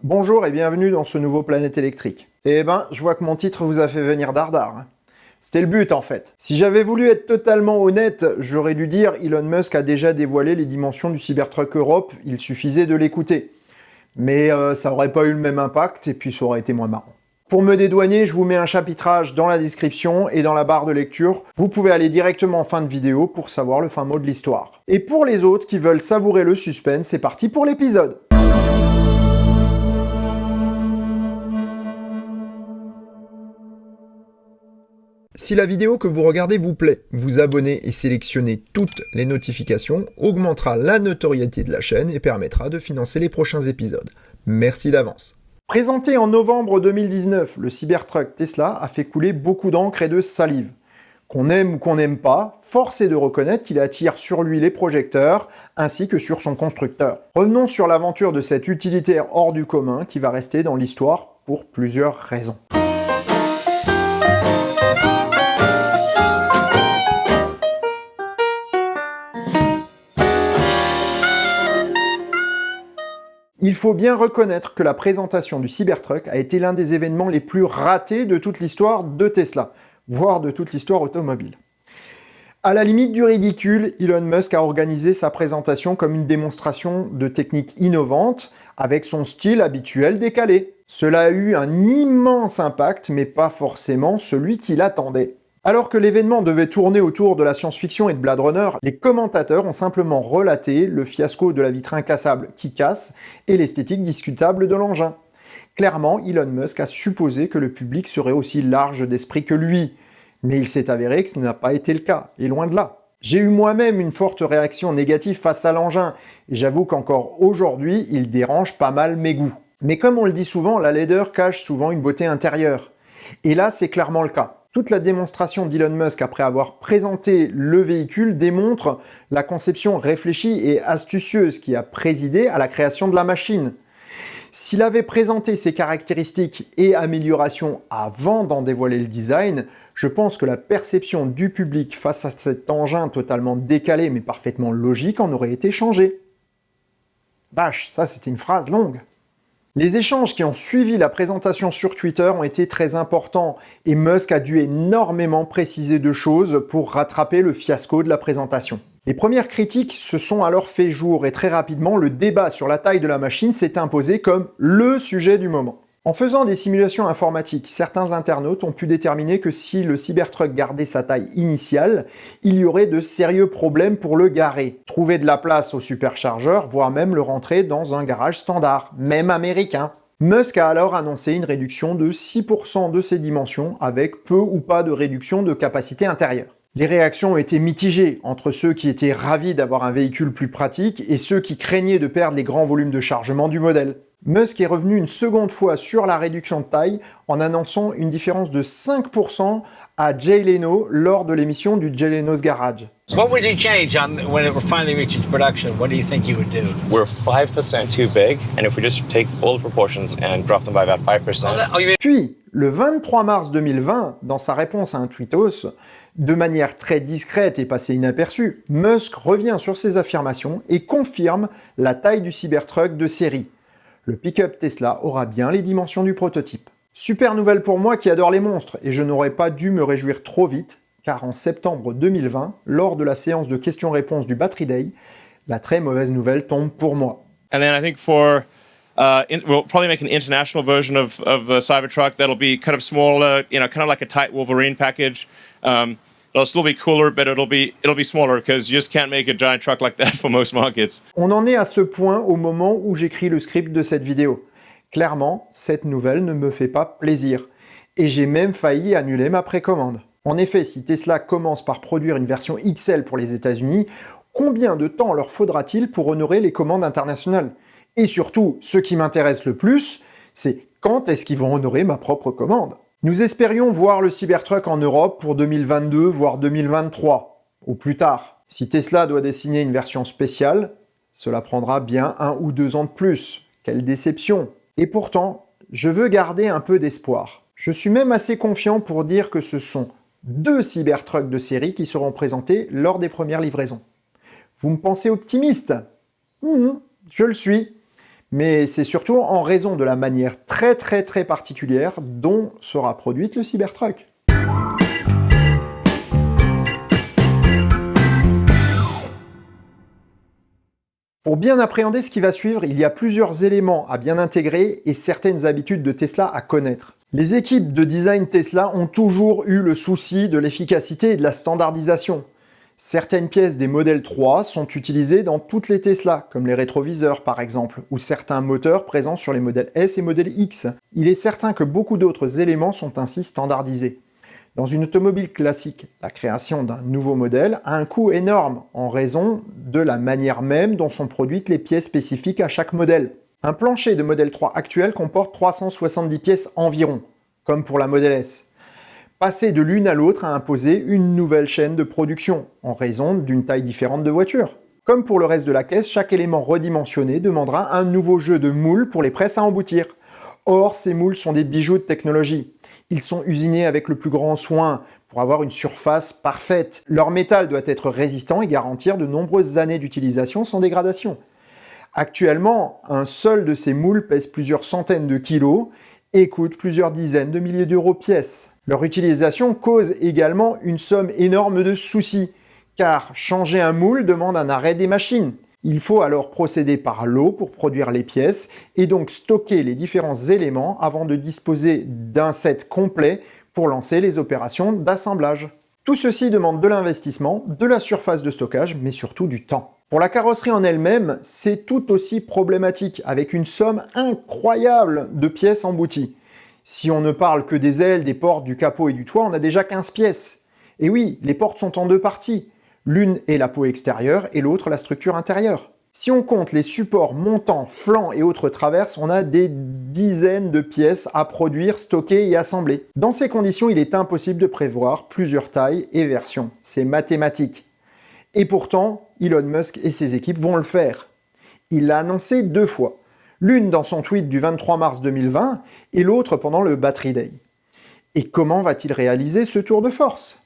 Bonjour et bienvenue dans ce nouveau Planète électrique. Eh ben, je vois que mon titre vous a fait venir dardard. Hein. C'était le but en fait. Si j'avais voulu être totalement honnête, j'aurais dû dire Elon Musk a déjà dévoilé les dimensions du Cybertruck Europe, il suffisait de l'écouter. Mais ça aurait pas eu le même impact et puis ça aurait été moins marrant. Pour me dédouaner, je vous mets un chapitrage dans la description et dans la barre de lecture. Vous pouvez aller directement en fin de vidéo pour savoir le fin mot de l'histoire. Et pour les autres qui veulent savourer le suspense, c'est parti pour l'épisode. Si la vidéo que vous regardez vous plaît, vous abonner et sélectionner toutes les notifications augmentera la notoriété de la chaîne et permettra de financer les prochains épisodes. Merci d'avance. Présenté en novembre 2019, le Cybertruck Tesla a fait couler beaucoup d'encre et de salive. Qu'on aime ou qu'on n'aime pas, force est de reconnaître qu'il attire sur lui les projecteurs, ainsi que sur son constructeur. Revenons sur l'aventure de cet utilitaire hors du commun qui va rester dans l'histoire pour plusieurs raisons. Il faut bien reconnaître que la présentation du Cybertruck a été l'un des événements les plus ratés de toute l'histoire de Tesla, voire de toute l'histoire automobile. À la limite du ridicule, Elon Musk a organisé sa présentation comme une démonstration de techniques innovantes, avec son style habituel décalé. Cela a eu un immense impact, mais pas forcément celui qu'il attendait. Alors que l'événement devait tourner autour de la science-fiction et de Blade Runner, les commentateurs ont simplement relaté le fiasco de la vitre incassable qui casse et l'esthétique discutable de l'engin. Clairement, Elon Musk a supposé que le public serait aussi large d'esprit que lui, mais il s'est avéré que ce n'a pas été le cas, et loin de là. J'ai eu moi-même une forte réaction négative face à l'engin, et j'avoue qu'encore aujourd'hui, il dérange pas mal mes goûts. Mais comme on le dit souvent, la laideur cache souvent une beauté intérieure. Et là, c'est clairement le cas. Toute la démonstration d'Elon Musk après avoir présenté le véhicule démontre la conception réfléchie et astucieuse qui a présidé à la création de la machine. S'il avait présenté ses caractéristiques et améliorations avant d'en dévoiler le design, je pense que la perception du public face à cet engin totalement décalé mais parfaitement logique en aurait été changée. Vache, ça c'était une phrase longue. Les échanges qui ont suivi la présentation sur Twitter ont été très importants et Musk a dû énormément préciser de choses pour rattraper le fiasco de la présentation. Les premières critiques se sont alors fait jour et très rapidement le débat sur la taille de la machine s'est imposé comme le sujet du moment. En faisant des simulations informatiques, certains internautes ont pu déterminer que si le Cybertruck gardait sa taille initiale, il y aurait de sérieux problèmes pour le garer, trouver de la place au superchargeur, voire même le rentrer dans un garage standard, même américain. Musk a alors annoncé une réduction de 6% de ses dimensions, avec peu ou pas de réduction de capacité intérieure. Les réactions ont été mitigées entre ceux qui étaient ravis d'avoir un véhicule plus pratique et ceux qui craignaient de perdre les grands volumes de chargement du modèle. Musk est revenu une seconde fois sur la réduction de taille en annonçant une différence de 5% à Jay Leno lors de l'émission du Jay Leno's Garage. What would you change when it finally reaches production? What do you think you would do? We're 5% too big, and if we just take all the proportions and drop them by about 5%. Puis, le 23 mars 2020, dans sa réponse à un tweetos, de manière très discrète et passée inaperçue, Musk revient sur ses affirmations et confirme la taille du Cybertruck de série. Le pick-up Tesla aura bien les dimensions du prototype. Super nouvelle pour moi qui adore les monstres, et je n'aurais pas dû me réjouir trop vite, car en septembre 2020, lors de la séance de questions-réponses du Battery Day, la très mauvaise nouvelle tombe pour moi. And then I think we'll probably make an international version of the Cybertruck that'll be kind of smaller, kind of like a tight Wolverine package. It'll still be cooler, but it'll be smaller because you just can't make a giant truck like that for most markets. On en est à ce point au moment où j'écris le script de cette vidéo. Clairement, cette nouvelle ne me fait pas plaisir. Et j'ai même failli annuler ma précommande. En effet, si Tesla commence par produire une version XL pour les États-Unis, combien de temps leur faudra-t-il pour honorer les commandes internationales? Et surtout, ce qui m'intéresse le plus, c'est quand est-ce qu'ils vont honorer ma propre commande? Nous espérions voir le Cybertruck en Europe pour 2022, voire 2023, ou plus tard. Si Tesla doit dessiner une version spéciale, cela prendra bien 1 ou 2 ans de plus. Quelle déception! Et pourtant, je veux garder un peu d'espoir. Je suis même assez confiant pour dire que ce sont 2 Cybertrucks de série qui seront présentés lors des premières livraisons. Vous me pensez optimiste? Je le suis. Mais c'est surtout en raison de la manière très particulière dont sera produite le Cybertruck. Pour bien appréhender ce qui va suivre, il y a plusieurs éléments à bien intégrer et certaines habitudes de Tesla à connaître. Les équipes de design Tesla ont toujours eu le souci de l'efficacité et de la standardisation. Certaines pièces des modèles 3 sont utilisées dans toutes les Tesla, comme les rétroviseurs par exemple, ou certains moteurs présents sur les modèles S et modèle X. Il est certain que beaucoup d'autres éléments sont ainsi standardisés. Dans une automobile classique, la création d'un nouveau modèle a un coût énorme en raison de la manière même dont sont produites les pièces spécifiques à chaque modèle. Un plancher de modèle 3 actuel comporte 370 pièces environ, comme pour la modèle S. Passer de l'une à l'autre a imposé une nouvelle chaîne de production, en raison d'une taille différente de voiture. Comme pour le reste de la caisse, chaque élément redimensionné demandera un nouveau jeu de moules pour les presses à emboutir. Or, ces moules sont des bijoux de technologie. Ils sont usinés avec le plus grand soin pour avoir une surface parfaite. Leur métal doit être résistant et garantir de nombreuses années d'utilisation sans dégradation. Actuellement, un seul de ces moules pèse plusieurs centaines de kilos et coûte plusieurs dizaines de milliers d'euros pièce. Leur utilisation cause également une somme énorme de soucis, car changer un moule demande un arrêt des machines. Il faut alors procéder par lot pour produire les pièces et donc stocker les différents éléments avant de disposer d'un set complet pour lancer les opérations d'assemblage. Tout ceci demande de l'investissement, de la surface de stockage, mais surtout du temps. Pour la carrosserie en elle-même, c'est tout aussi problématique, avec une somme incroyable de pièces embouties. Si on ne parle que des ailes, des portes, du capot et du toit, on a déjà 15 pièces. Et oui, les portes sont en deux parties. L'une est la peau extérieure et l'autre la structure intérieure. Si on compte les supports montants, flancs et autres traverses, on a des dizaines de pièces à produire, stocker et assembler. Dans ces conditions, il est impossible de prévoir plusieurs tailles et versions. C'est mathématique. Et pourtant, Elon Musk et ses équipes vont le faire. Il l'a annoncé 2 fois. L'une dans son tweet du 23 mars 2020 et l'autre pendant le Battery Day. Et comment va-t-il réaliser ce tour de force?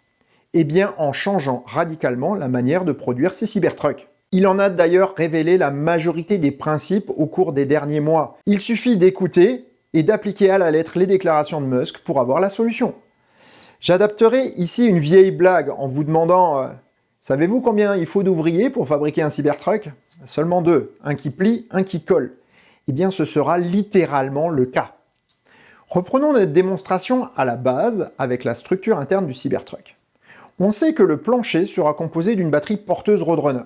Eh bien en changeant radicalement la manière de produire ses Cybertrucks. Il en a d'ailleurs révélé la majorité des principes au cours des derniers mois. Il suffit d'écouter et d'appliquer à la lettre les déclarations de Musk pour avoir la solution. J'adapterai ici une vieille blague en vous demandant savez-vous combien il faut d'ouvriers pour fabriquer un Cybertruck? Seulement 2, un qui plie, un qui colle. Eh bien ce sera littéralement le cas. Reprenons notre démonstration à la base avec la structure interne du Cybertruck. On sait que le plancher sera composé d'une batterie porteuse Roadrunner.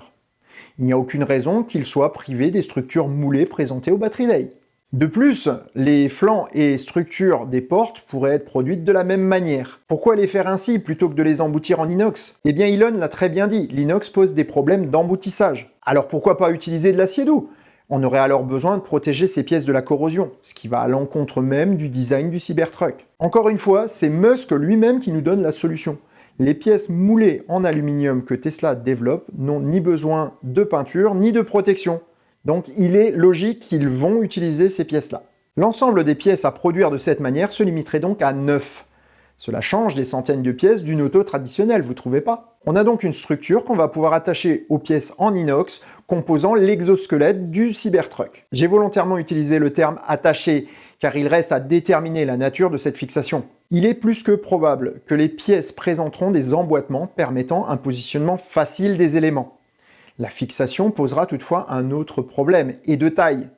Il n'y a aucune raison qu'il soit privé des structures moulées présentées au Battery Day. De plus, les flancs et structures des portes pourraient être produites de la même manière. Pourquoi les faire ainsi plutôt que de les emboutir en inox? Eh bien Elon l'a très bien dit, l'inox pose des problèmes d'emboutissage. Alors pourquoi pas utiliser de l'acier doux? On aurait alors besoin de protéger ces pièces de la corrosion, ce qui va à l'encontre même du design du Cybertruck. Encore une fois, c'est Musk lui-même qui nous donne la solution. Les pièces moulées en aluminium que Tesla développe n'ont ni besoin de peinture ni de protection. Donc il est logique qu'ils vont utiliser ces pièces-là. L'ensemble des pièces à produire de cette manière se limiterait donc à 9. Cela change des centaines de pièces d'une auto traditionnelle, vous trouvez pas? On a donc une structure qu'on va pouvoir attacher aux pièces en inox composant l'exosquelette du Cybertruck. J'ai volontairement utilisé le terme « attaché » car il reste à déterminer la nature de cette fixation. Il est plus que probable que les pièces présenteront des emboîtements permettant un positionnement facile des éléments. La fixation posera toutefois un autre problème, et de taille.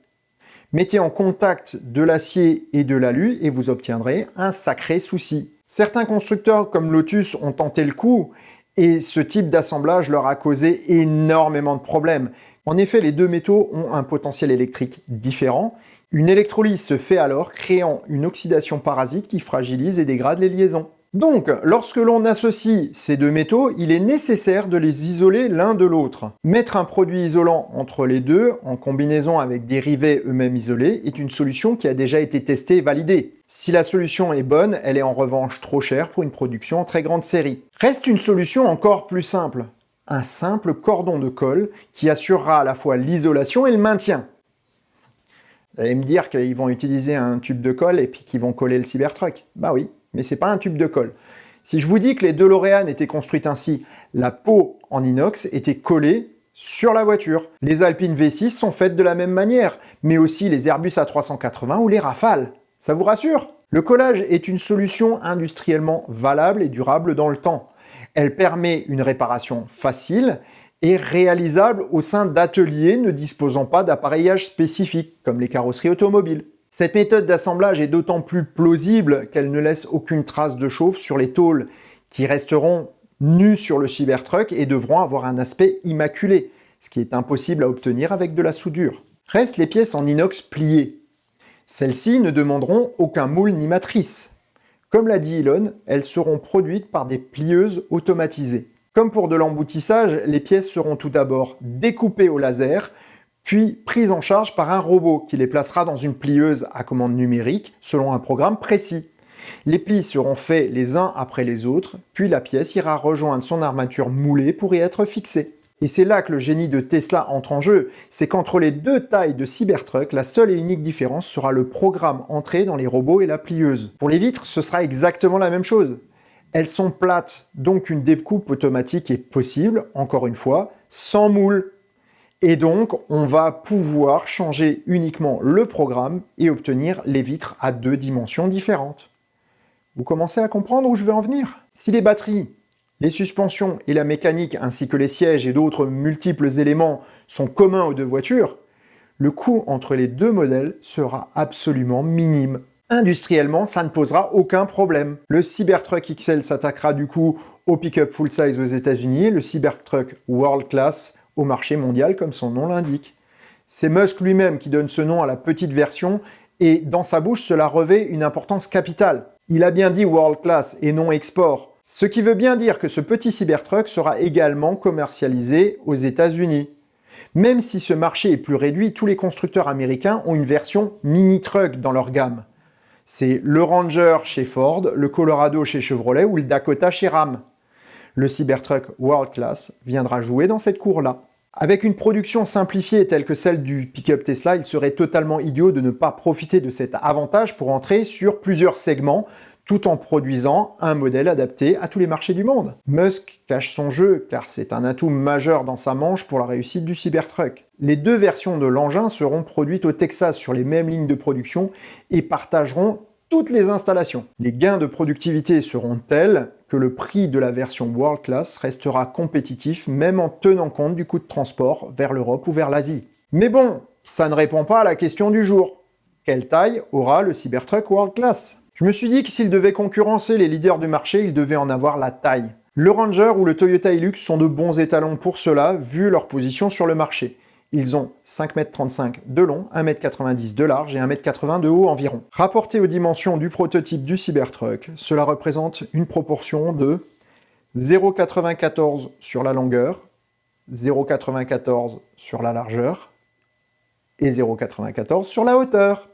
Mettez en contact de l'acier et de l'alu et vous obtiendrez un sacré souci. Certains constructeurs comme Lotus ont tenté le coup, et ce type d'assemblage leur a causé énormément de problèmes. En effet, les deux métaux ont un potentiel électrique différent. Une électrolyse se fait alors, créant une oxydation parasite qui fragilise et dégrade les liaisons. Donc, lorsque l'on associe ces deux métaux, il est nécessaire de les isoler l'un de l'autre. Mettre un produit isolant entre les deux, en combinaison avec des rivets eux-mêmes isolés, est une solution qui a déjà été testée et validée. Si la solution est bonne, elle est en revanche trop chère pour une production en très grande série. Reste une solution encore plus simple. Un simple cordon de colle qui assurera à la fois l'isolation et le maintien. Vous allez me dire qu'ils vont utiliser un tube de colle et puis qu'ils vont coller le Cybertruck. Bah oui, mais c'est pas un tube de colle. Si je vous dis que les DeLorean étaient construites ainsi, la peau en inox était collée sur la voiture. Les Alpine V6 sont faites de la même manière, mais aussi les Airbus A380 ou les Rafale. Ça vous rassure? Le collage est une solution industriellement valable et durable dans le temps. Elle permet une réparation facile et réalisable au sein d'ateliers ne disposant pas d'appareillage spécifique, comme les carrosseries automobiles. Cette méthode d'assemblage est d'autant plus plausible qu'elle ne laisse aucune trace de chauffe sur les tôles, qui resteront nues sur le Cybertruck et devront avoir un aspect immaculé, ce qui est impossible à obtenir avec de la soudure. Restent les pièces en inox pliées. Celles-ci ne demanderont aucun moule ni matrice. Comme l'a dit Elon, elles seront produites par des plieuses automatisées. Comme pour de l'emboutissage, les pièces seront tout d'abord découpées au laser, puis prises en charge par un robot qui les placera dans une plieuse à commande numérique selon un programme précis. Les plis seront faits les uns après les autres, puis la pièce ira rejoindre son armature moulée pour y être fixée. Et c'est là que le génie de Tesla entre en jeu, c'est qu'entre les deux tailles de Cybertruck, la seule et unique différence sera le programme entré dans les robots et la plieuse. Pour les vitres, ce sera exactement la même chose. Elles sont plates, donc une découpe automatique est possible, encore une fois, sans moule. Et donc, on va pouvoir changer uniquement le programme et obtenir les vitres à 2 dimensions différentes. Vous commencez à comprendre où je vais en venir? Si les batteries, les suspensions et la mécanique ainsi que les sièges et d'autres multiples éléments sont communs aux deux voitures, le coût entre les deux modèles sera absolument minime. Industriellement, ça ne posera aucun problème. Le Cybertruck XL s'attaquera du coup au pick-up full-size aux États-Unis et le Cybertruck World Class au marché mondial comme son nom l'indique. C'est Musk lui-même qui donne ce nom à la petite version et dans sa bouche cela revêt une importance capitale. Il a bien dit World Class et non export. Ce qui veut bien dire que ce petit Cybertruck sera également commercialisé aux États-Unis. Même si ce marché est plus réduit, tous les constructeurs américains ont une version mini-truck dans leur gamme. C'est le Ranger chez Ford, le Colorado chez Chevrolet ou le Dakota chez Ram. Le Cybertruck World Class viendra jouer dans cette cour-là. Avec une production simplifiée telle que celle du pick-up Tesla, il serait totalement idiot de ne pas profiter de cet avantage pour entrer sur plusieurs segments, tout en produisant un modèle adapté à tous les marchés du monde. Musk cache son jeu, car c'est un atout majeur dans sa manche pour la réussite du Cybertruck. Les deux versions de l'engin seront produites au Texas sur les mêmes lignes de production et partageront toutes les installations. Les gains de productivité seront tels que le prix de la version World Class restera compétitif même en tenant compte du coût de transport vers l'Europe ou vers l'Asie. Mais bon, ça ne répond pas à la question du jour. Quelle taille aura le Cybertruck World Class ? Je me suis dit que s'il devait concurrencer les leaders du marché, il devait en avoir la taille. Le Ranger ou le Toyota Hilux sont de bons étalons pour cela, vu leur position sur le marché. Ils ont 5,35 m de long, 1,90 m de large et 1,80 m de haut environ. Rapporté aux dimensions du prototype du Cybertruck, cela représente une proportion de 0,94 sur la longueur, 0,94 sur la largeur et 0,94 sur la hauteur.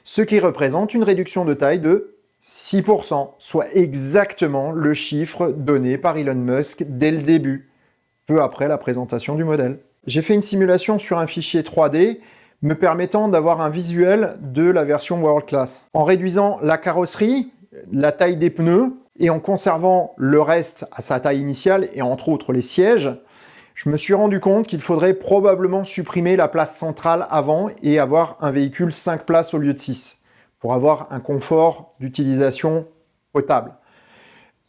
Ce qui représente une réduction de taille de 6%, soit exactement le chiffre donné par Elon Musk dès le début, peu après la présentation du modèle. J'ai fait une simulation sur un fichier 3D me permettant d'avoir un visuel de la version World Class. En réduisant la carrosserie, la taille des pneus, et en conservant le reste à sa taille initiale, et entre autres les sièges, je me suis rendu compte qu'il faudrait probablement supprimer la place centrale avant et avoir un véhicule 5 places au lieu de 6, pour avoir un confort d'utilisation potable.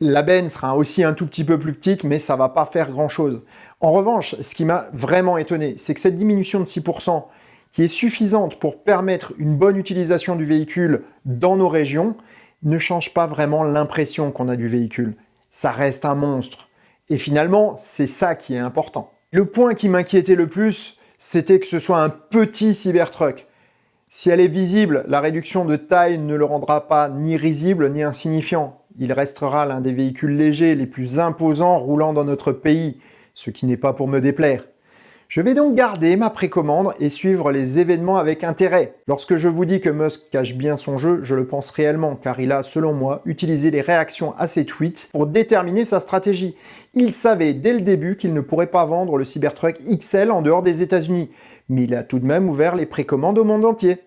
La benne sera aussi un tout petit peu plus petite, mais ça va pas faire grand-chose. En revanche, ce qui m'a vraiment étonné, c'est que cette diminution de 6%, qui est suffisante pour permettre une bonne utilisation du véhicule dans nos régions, ne change pas vraiment l'impression qu'on a du véhicule. Ça reste un monstre. Et finalement, c'est ça qui est important. Le point qui m'inquiétait le plus, c'était que ce soit un petit Cybertruck. Si elle est visible, la réduction de taille ne le rendra pas ni risible ni insignifiant. Il restera l'un des véhicules légers les plus imposants roulant dans notre pays, ce qui n'est pas pour me déplaire. Je vais donc garder ma précommande et suivre les événements avec intérêt. Lorsque je vous dis que Musk cache bien son jeu, je le pense réellement, car il a, selon moi, utilisé les réactions à ses tweets pour déterminer sa stratégie. Il savait dès le début qu'il ne pourrait pas vendre le Cybertruck XL en dehors des États-Unis, mais il a tout de même ouvert les précommandes au monde entier.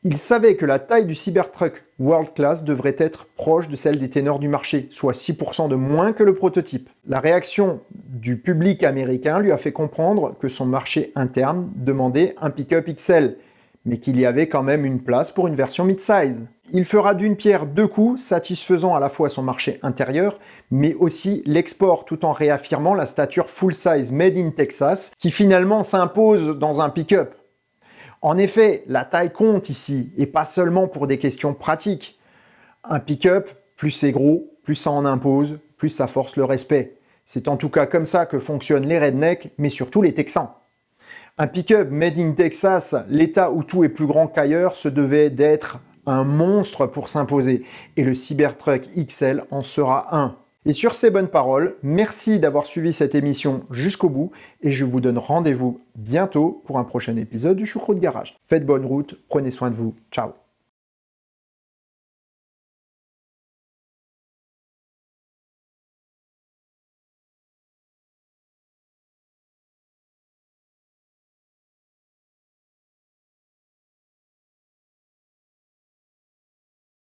Il savait que la taille du Cybertruck World Class devrait être proche de celle des ténors du marché, soit 6% de moins que le prototype. La réaction du public américain lui a fait comprendre que son marché interne demandait un pick-up XL, mais qu'il y avait quand même une place pour une version mid-size. Il fera d'une pierre deux coups, satisfaisant à la fois son marché intérieur, mais aussi l'export, tout en réaffirmant la stature full-size made in Texas, qui finalement s'impose dans un pick-up. En effet, la taille compte ici, et pas seulement pour des questions pratiques. Un pick-up, plus c'est gros, plus ça en impose, plus ça force le respect. C'est en tout cas comme ça que fonctionnent les rednecks, mais surtout les Texans. Un pick-up made in Texas, l'état où tout est plus grand qu'ailleurs, se devait d'être un monstre pour s'imposer. Et le Cybertruck XL en sera un. Et sur ces bonnes paroles, merci d'avoir suivi cette émission jusqu'au bout et je vous donne rendez-vous bientôt pour un prochain épisode du Choucroute Garage. Faites bonne route, prenez soin de vous, ciao.